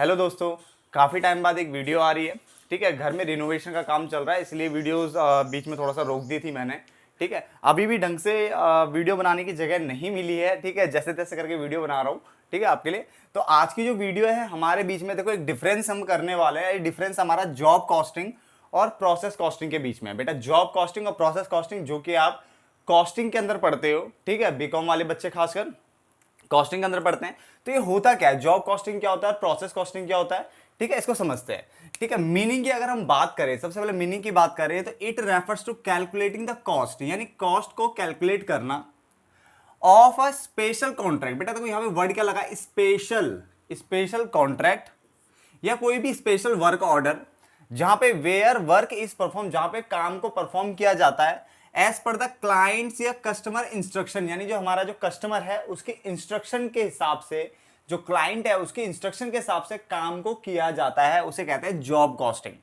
Hello दोस्तों, काफ़ी time बाद एक वीडियो आ रही है। ठीक है, घर में रिनोवेशन का काम चल रहा है, इसलिए वीडियोस बीच में थोड़ा सा रोक दी थी मैंने। ठीक है, अभी भी ढंग से वीडियो बनाने की जगह नहीं मिली है। ठीक है, जैसे तैसे करके वीडियो बना रहा हूँ। ठीक है, आपके लिए। तो आज की जो वीडियो है हमारे बीच में, देखो एक डिफरेंस हम करने वाले हैं। डिफरेंस हमारा जॉब कॉस्टिंग और प्रोसेस कॉस्टिंग के बीच में है। बेटा, जॉब कॉस्टिंग और प्रोसेस कॉस्टिंग जो कि आप कॉस्टिंग के अंदर पढ़ते हो, ठीक है, बीकॉम वाले बच्चे खासकर कॉस्टिंग के अंदर पढ़ते हैं। तो ये होता क्या है, जॉब कॉस्टिंग क्या होता है, प्रोसेस कॉस्टिंग क्या होता है। ठीक है, इसको समझते हैं। ठीक है, मीनिंग की अगर हम बात करें, सबसे पहले मीनिंग की बात करें तो it refers to calculating the cost, यानी कॉस्ट को कैलकुलेट करना ऑफ अ स्पेशल कॉन्ट्रैक्ट। बेटा देखो यहां पे वर्ड क्या लगा, स्पेशल। स्पेशल कॉन्ट्रैक्ट या कोई भी स्पेशल वर्क ऑर्डर जहां पे वेयर वर्क इज परफॉर्म, जहां पे काम को परफॉर्म किया जाता है एज पर द क्लाइंट्स या कस्टमर इंस्ट्रक्शन, यानी जो हमारा जो कस्टमर है उसके इंस्ट्रक्शन के हिसाब से, जो क्लाइंट है उसके इंस्ट्रक्शन के हिसाब से काम को किया जाता है, उसे कहते हैं जॉब कॉस्टिंग।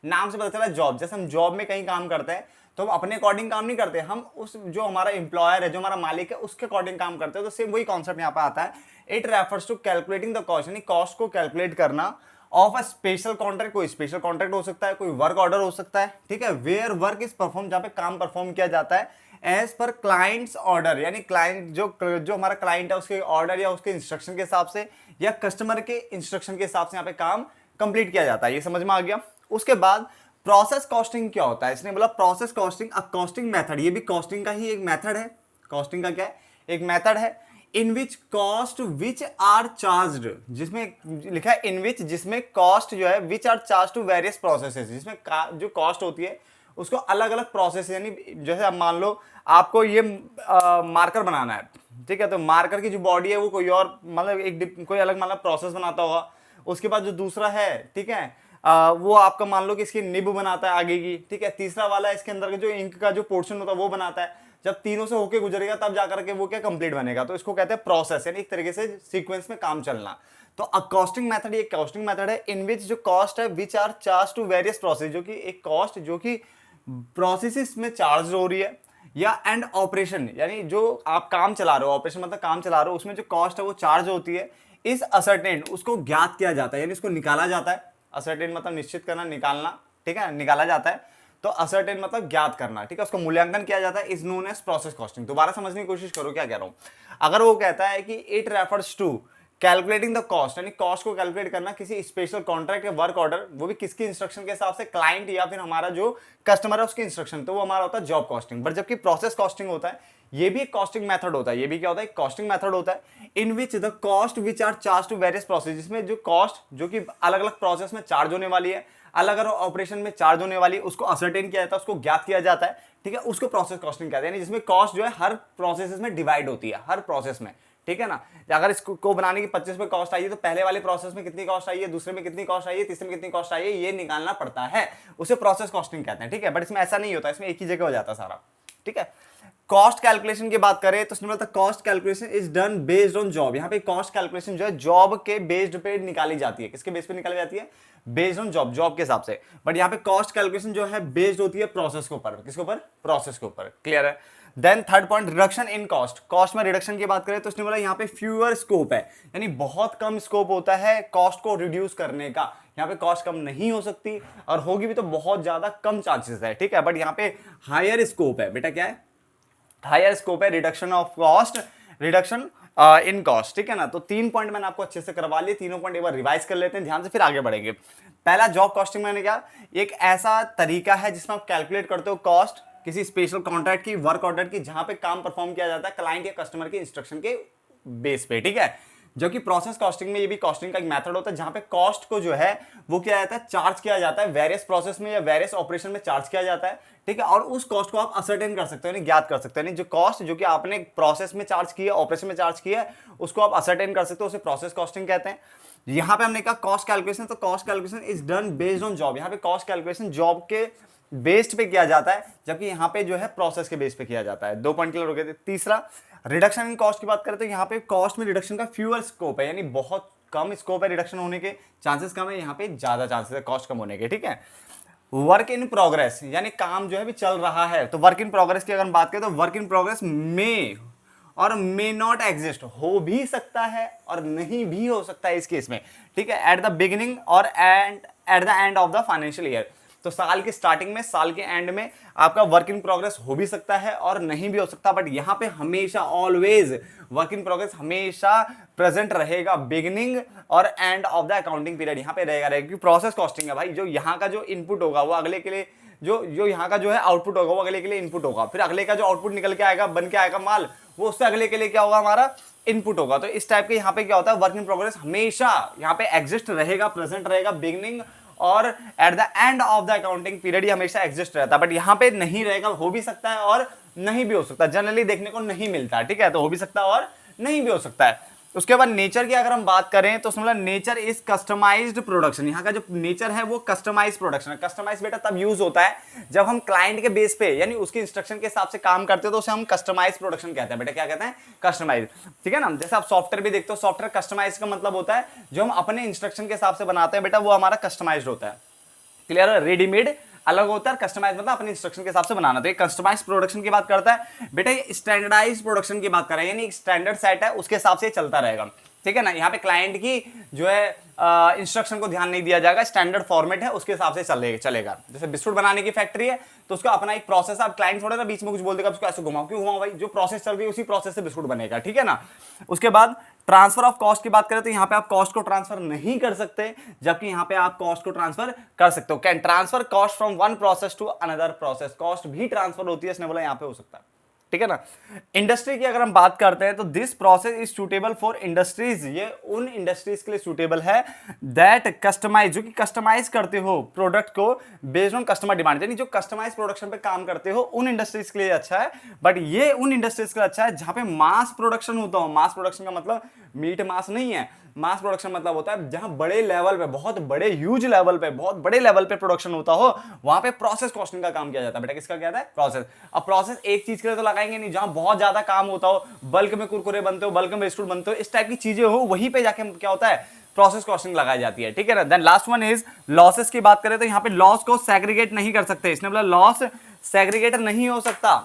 नाम से पता चला जॉब, जैसे हम जॉब में कहीं काम करते हैं तो हम अपने अकॉर्डिंग काम नहीं करते, हम उस जो हमारा एम्प्लॉयर है, जो हमारा मालिक है, उसके अकॉर्डिंग काम करते हैं। तो सेम वही कॉन्सेप्ट यहाँ पे आता है। It refers to calculating the cost, यानी कॉस्ट को कैलकुलेट करना ऑफ अ स्पेशल कॉन्ट्रैक्ट। कोई स्पेशल कॉन्ट्रैक्ट हो सकता है, कोई वर्क ऑर्डर हो सकता है। ठीक है, वेयर वर्क इज परफॉर्म, जहां पे काम परफॉर्म किया जाता है एज पर क्लाइंट्स ऑर्डर, यानी क्लाइंट जो हमारा क्लाइंट है उसके ऑर्डर या उसके इंस्ट्रक्शन के हिसाब से या कस्टमर के इंस्ट्रक्शन के हिसाब से यहाँ पे काम कंप्लीट किया जाता है। ये समझ में आ गया। उसके बाद प्रोसेस कॉस्टिंग क्या होता है, इसने बोला प्रोसेस कॉस्टिंग अ कॉस्टिंग मेथड, ये भी कॉस्टिंग का ही एक मेथड है। कॉस्टिंग का क्या है, एक मेथड है। In which cost which are charged, जिसमें लिखा है इन विच, जिसमें कॉस्ट जो है which are charge to various processes, जिसमें जो कॉस्ट होती है उसको अलग अलग प्रोसेस, यानी जैसे आप मान लो आपको ये मार्कर बनाना है। ठीक है, तो मार्कर की जो बॉडी है वो कोई और, मतलब एक कोई अलग मतलब प्रोसेस बनाता होगा। उसके बाद जो दूसरा है, ठीक है, वो आपका मान लो कि इसकी निब बनाता है आगे की। ठीक है, तीसरा वाला इसके अंदर का जो इंक का जो पोर्शन होता है वो बनाता है। जब तीनों से होके गुजरेगा तब जाकर के वो क्या कंप्लीट बनेगा। तो इसको कहते हैं प्रोसेस, यानी एक तरीके से सीक्वेंस में काम चलना। तो अकॉस्टिंग मेथड, ये कॉस्टिंग मेथड है इन विच जो कॉस्ट है which are charge to various process, जो कि एक कॉस्ट जो कि प्रोसेस में चार्ज हो रही है, या एंड ऑपरेशन, यानी जो आप काम चला रहे हो, ऑपरेशन मतलब काम चला रहे हो, उसमें जो कॉस्ट है वो चार्ज होती है, इस असर्टेन, उसको ज्ञात किया जाता है, यानी उसको निकाला जाता है। असर्टेन मतलब निश्चित करना, निकालना। ठीक है, निकाला जाता है। तो असर्टेन मतलब ज्ञात करना। ठीक है, उसको मूल्यांकन किया जाता है, is known as process costing. दोबारा समझने की कोशिश करो क्या कह रहा हूं। अगर वो कहता है कि it refers to calculating the cost, यानी कॉस्ट को कैलकुलेट करना किसी स्पेशल कॉन्ट्रैक्ट या वर्क ऑर्डर, वो भी किसके इंस्ट्रक्शन के हिसाब से, क्लाइंट या फिर हमारा जो कस्टमर है उसके इंस्ट्रक्शन, तो वो हमारा होता है जॉब कॉस्टिंग। बट जबकि प्रोसेस कॉस्टिंग होता है, ये भी एक कॉस्टिंग मेथड होता है। ये भी क्या होता है, कॉस्टिंग मेथड होता है। In which the cost which are charge to various process, जिसमें जो कॉस्ट जो कि अलग अलग प्रोसेस में चार्ज होने वाली है, अलग अलग ऑपरेशन में चार्ज होने वाली है, उसको असर्टेन किया जाता है, उसको ज्ञात किया जाता है। ठीक है, उसको प्रोसेस कॉस्टिंग कहते हैं, यानी जिसमें कॉस्ट जो है हर प्रोसेस में डिवाइड होती है, हर प्रोसेस में। ठीक है ना, अगर इसको बनाने की 25 में कॉस्ट आई है तो पहले वाले प्रोसेस में कितनी कॉस्ट आई है, दूसरे में कितनी कॉस्ट आई है, तीसरे में कितनी कॉस्ट आई है, ये निकालना पड़ता है, उसे प्रोसेस कॉस्टिंग कहते हैं। ठीक है, बट इसमें ऐसा नहीं होता, इसमें एक ही जगह हो जाता सारा। ठीक है, कॉस्ट कैलकुलेशन की बात करें तो इसमें cost calculation is done based on job. यहाँ पे कॉस्ट कैलकुलेशन जो है जॉब के बेस्ड पे निकाली जाती है। किसके बेस पे निकाली जाती है, बेस्ड ऑन जॉब, जॉब के हिसाब से। बट यहाँ पे कॉस्ट कैलकुलेशन जो है बेस्ड होती है प्रोसेस के ऊपर। किसके ऊपर, प्रोसेस के ऊपर। क्लियर है। Then third point, reduction in cost. Cost में रिडक्शन की बात करें तो उसने बोला यहाँ पे फ्यूअर स्कोप है, यानी बहुत कम स्कोप होता है कॉस्ट को रिड्यूस करने का। यहाँ पे कॉस्ट कम नहीं हो सकती, और होगी भी तो बहुत ज्यादा कम चांसेस है। ठीक है, बट यहाँ पे हायर स्कोप है। बेटा क्या है, हायर स्कोप है reduction of cost, reduction in cost. ठीक है ना, तो 3 पॉइंट मैंने आपको अच्छे से करवा लिए। तीनों पॉइंट एक बार रिवाइज कर लेते हैं ध्यान से, फिर आगे बढ़ेंगे। पहला, जॉब कॉस्टिंग मैंने क्या, एक ऐसा तरीका है जिसमें आप कैलकुलेट करते हो कॉस्ट किसी स्पेशल कॉन्ट्रैक्ट की, वर्क ऑर्डर की, जहां पे काम परफॉर्म किया जाता है क्लाइंट या कस्टमर के इंस्ट्रक्शन के बेस पे। ठीक है, जो कि प्रोसेस कॉस्टिंग में ये भी कॉस्टिंग का एक मेथड होता है, जहां पे कॉस्ट को जो है वो किया जाता है, चार्ज किया जाता है, वेरियस प्रोसेस में या वेरियस ऑपरेशन में चार्ज किया जाता है। ठीक है, और उस कॉस्ट को आप असर्टेन कर सकते हो, यानी ज्ञात कर सकते हो, यानी जो कॉस्ट जो कि आपने प्रोसेस में चार्ज की है, ऑपरेशन में चार्ज की है, उसको आप असर्टेन कर सकते हो, उसे प्रोसेस कॉस्टिंग कहते हैं। यहां पे हमने कहा कॉस्ट कैलकुलेशन, तो cost calculation is done based on job. यहां पे कॉस्ट कैलकुलेशन जॉब के बेस्ड पे किया जाता है, जबकि यहां पे जो है प्रोसेस के बेस पे किया जाता है। 2 पॉइंट क्लियर हो गए थे। तीसरा, रिडक्शन इन कॉस्ट की बात करें तो यहाँ पे कॉस्ट में रिडक्शन का फ्यूअर स्कोप है, यानी बहुत कम स्कोप है रिडक्शन होने के, चांसेस कम है, यहाँ पे ज्यादा चांसेस है कॉस्ट कम होने के। ठीक है, वर्क इन प्रोग्रेस, यानी काम जो है भी चल रहा है। तो वर्क इन प्रोग्रेस की अगर हम बात करें तो वर्क इन प्रोग्रेस में और मे नॉट एग्जिस्ट, हो भी सकता है और नहीं भी हो सकता है इस केस में, ठीक है, एट द बिगिनिंग और at the end of the financial year. तो साल की स्टार्टिंग में, साल के एंड में आपका वर्क इन प्रोग्रेस हो भी सकता है और नहीं भी हो सकता, बट यहां पे हमेशा ऑलवेज वर्क इन प्रोग्रेस हमेशा प्रेजेंट रहेगा बिगिनिंग और and of the accounting period, यहां पे रहेगा क्योंकि प्रोसेस कॉस्टिंग है भाई। जो यहां का जो इनपुट होगा वो अगले के लिए, जो यहाँ का जो है आउटपुट होगा वो अगले के लिए इनपुट होगा, फिर अगले का जो आउटपुट निकल के आएगा, बन के आएगा माल, वो उससे अगले के लिए क्या होगा, हमारा इनपुट होगा। तो इस टाइप के यहाँ पे क्या होता है, वर्क इन प्रोग्रेस हमेशा यहाँ पे एग्जिस्ट रहेगा, प्रेजेंट रहेगा बिगिनिंग और at the end of the accounting period ही हमेशा एग्जिस्ट रहता है, बट यहाँ पे नहीं रहेगा, हो भी सकता है और नहीं भी हो सकता, जनरली देखने को नहीं मिलता है, ठीक है, तो हो भी सकता है और नहीं भी हो सकता है। उसके बाद नेचर की अगर हम बात करें तो मतलब नेचर इज कस्टमाइज्ड प्रोडक्शन, यहाँ का जो नेचर है वो कस्टमाइज्ड प्रोडक्शन है। कस्टमाइज बेटा तब यूज होता है जब हम क्लाइंट के बेस पे यानी उसके इंस्ट्रक्शन के हिसाब से काम करते हैं, तो उसे हम कस्टमाइज प्रोडक्शन कहते हैं। बेटा क्या कहते हैं, कस्टमाइज, ठीक है ना। जैसे आप सॉफ्टवेयर भी देखते हो, सॉफ्टवेयर कस्टमाइज का मतलब होता है जो हम अपने इंस्ट्रक्शन के हिसाब से बनाते हैं, बेटा वो हमारा कस्टमाइज होता है। क्लियर है, रेडीमेड अलग होता है, कस्टमाइज मतलब अपने इंस्ट्रक्शन के हिसाब से बनाना। तो ये कस्टमाइज प्रोडक्शन की बात करता है, बेटा ये स्टैंडर्डाइज प्रोडक्शन की बात कर रहे हैं, यानी एक स्टैंडर्ड सेट है उसके हिसाब से चलता रहेगा, ठीक है ना। यहाँ पे क्लाइंट की जो है इंस्ट्रक्शन को ध्यान नहीं दिया जाएगा, स्टैंडर्ड फॉर्मेट है उसके हिसाब से चलेगा। जैसे बिस्कुट बनाने की फैक्ट्री है तो उसका अपना एक प्रोसेस है, अब क्लाइंट थोड़ा ना बीच में कुछ बोल देगा उसको ऐसे घुमाओ, क्यों घुमाओ भाई, जो प्रोसेस चल रही है उसी प्रोसेस से बिस्कुट बनेगा, ठीक है ना। उसके बाद ट्रांसफर ऑफ कॉस्ट की बात करें तो यहाँ पे आप कॉस्ट को ट्रांसफर नहीं कर सकते, जबकि यहाँ पे आप कॉस्ट को ट्रांसफर कर सकते हो। Can transfer cost from one process to another process, cost भी ट्रांसफर होती है, इसने बोला यहाँ पे हो सकता है, ठीक है ना। इंडस्ट्री की अगर हम बात करते हैं तो this process is suitable for industries, ये उन इंडस्ट्रीज के लिए सुटेबल है दैट कस्टमाइज, जो कि कस्टमाइज करते हो प्रोडक्ट को बेस्ड ऑन कस्टमर डिमांड, यानी जो कस्टमाइज प्रोडक्शन पे काम करते हो उन इंडस्ट्रीज के लिए अच्छा है। बट ये उन इंडस्ट्रीज के लिए अच्छा है जहां पे मास प्रोडक्शन होता हो। मास प्रोडक्शन का मतलब मीट मास नहीं है, मास प्रोडक्शन मतलब होता है जहां बड़े लेवल पे, बहुत बड़े ह्यूज लेवल पे, बहुत बड़े लेवल पे प्रोडक्शन होता हो, वहां पे प्रोसेस कॉस्टिंग का काम किया जाता है। बेटा किसका कहता है, प्रोसेस। अब प्रोसेस एक चीज के लिए तो लगाएंगे नहीं, जहां बहुत ज्यादा काम होता हो, बल्क में कुरकुरे बनते हो, बल्क में बिस्कुट बनते हो, इस टाइप की चीजें हो, वहीं पे जाके क्या होता है, प्रोसेस कॉस्टिंग लगाई जाती है, ठीक है ना। Then last one is losses की बात करें तो यहाँ पे लॉस को सेग्रीगेट नहीं कर सकते, इसने बोला लॉस सेग्रीगेट नहीं हो सकता,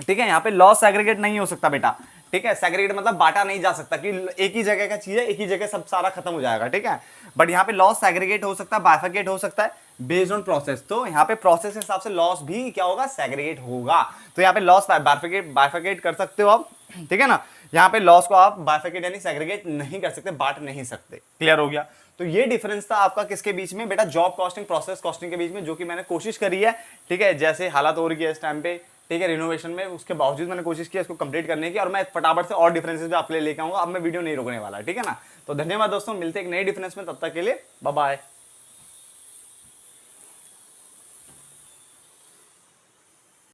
ठीक है, यहाँ पे लॉस सेग्रीगेट नहीं हो सकता बेटा, ठीक है। सेग्रीगेट मतलब बांटा नहीं जा सकता कि एक ही जगह का चीज है, एक ही जगह सब सारा खत्म हो जाएगा, ठीक है। बट यहाँ पे लॉस सेग्रीगेट हो सकता है, बाइफरकेट हो सकता है बेस्ड ऑन प्रोसेस। तो यहाँ पे प्रोसेस के हिसाब से लॉस भी क्या होगा, सेग्रीगेट होगा। तो यहाँ पे लॉस बाइफरकेट कर सकते हो आप, ठीक है ना। यहाँ पे लॉस को आप बाइफरकेट यानी सेग्रीगेट नहीं कर सकते, बांट नहीं सकते। क्लियर हो गया। तो ये डिफरेंस था आपका किसके बीच में, बेटा जॉब कॉस्टिंग प्रोसेस कॉस्टिंग के बीच में, जो कि मैंने कोशिश करी है, ठीक है। जैसे हालात हो रही है इस टाइम पे, ठीक है, रिनोवेशन में, उसके बावजूद मैंने कोशिश की इसको कंप्लीट करने की, और मैं फटाफट से और डिफरेंसेस भी आपके लिए लेके आऊंगा। अब मैं वीडियो नहीं रोकने वाला, ठीक है ना। तो धन्यवाद दोस्तों, मिलते हैं एक नए डिफरेंस में, तब तक के लिए बाय बाय।